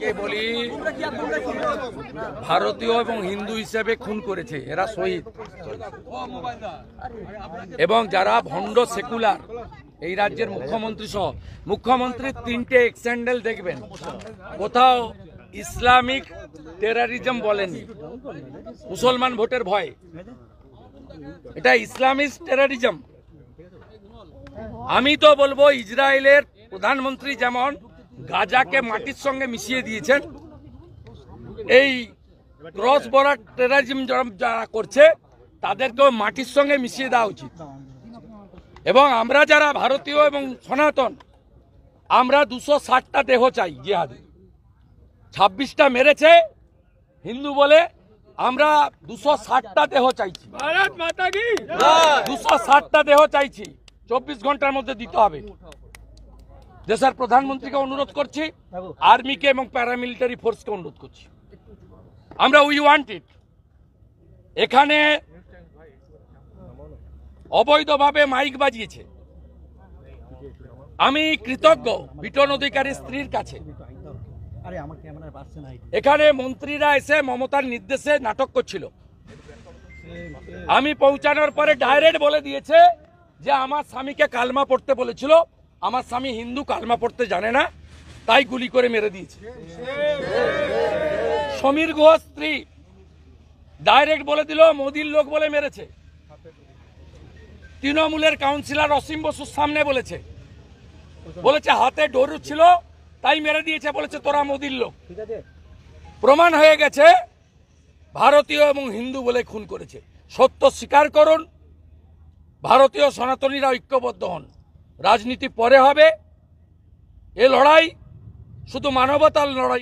এদেরকে বলি ভারতীয় এবং হিন্দু হিসেবে খুন করেছে, এরা শহীদ। এবং যারা ভণ্ড সেকুলার, এই রাজ্যের মুখ্যমন্ত্রী সহ, মুখ্যমন্ত্রীর 3টে এক্সহ্যান্ডেল দেখবেন, কোথাও ইসলামিক টেরারিজম বলেননি, মুসলমান ভোটের ভয়, এটা ইসলামিক টেরারিজম। আমি তো বলবো ইসরায়েলের প্রধানমন্ত্রী যেমন গাজাকে মাটির সঙ্গে মিশিয়ে দিয়েছেন, এই ক্রস বর্ডার টেরারিজম যারা করছে তাদেরকেও মাটির সঙ্গে মিশিয়ে দেওয়া উচিত। এবং আমরা যারা ভারতীয় এবং সনাতন, আমরা 260টা দেহ চাই জিহাদি। 26টা মেরেছে হিন্দু বলে, আমরা 260টা দেহ চাইছি। ভারত মাতা কি 260টা দেহ চাইছি, 24 ঘন্টার মধ্যে দিতে হবে। দেশের প্রধানমন্ত্রীকে অনুরোধ করছি, আর্মিকে এবং প্যারামিলিটারি ফোর্সকে অনুরোধ করছি, আমরা উই ওয়ান্ট ইট। এখানে অবৈধভাবে মাইক বাজিয়েছে। আমি কৃতজ্ঞ বিটন অধিকারী স্ত্রীর কাছে। এখানে মন্ত্রীরা এসে মমতার নির্দেশে নাটক করছিল, আমি পৌঁছানোর পরে ডাইরেক্ট বলে দিয়েছে যে আমার স্বামীকে কালমা পড়তে বলেছিল, আমার স্বামী হিন্দু, কালমা পড়তে জানে না, তাই গুলি করে মেরে দিয়েছে। সমীর গুহ স্ত্রী ডাইরেক্ট বলে দিল মোদির লোক বলে মেরেছে। তৃণমূলের কাউন্সিলর অসীম বসুর সামনে বলেছে হাতে ডোর ছিল তাই মেরে দিয়েছে, বলেছে তোরা মোদির লোক। প্রমাণ হয়ে গেছে ভারতীয় এবং হিন্দু বলে খুন করেছে। সত্য স্বীকার করুন, ভারতীয় সনাতনীরা ঐক্যবদ্ধ হন। রাজনীতি পরে হবে, এ লড়াই শুধু মানবতার লড়াই।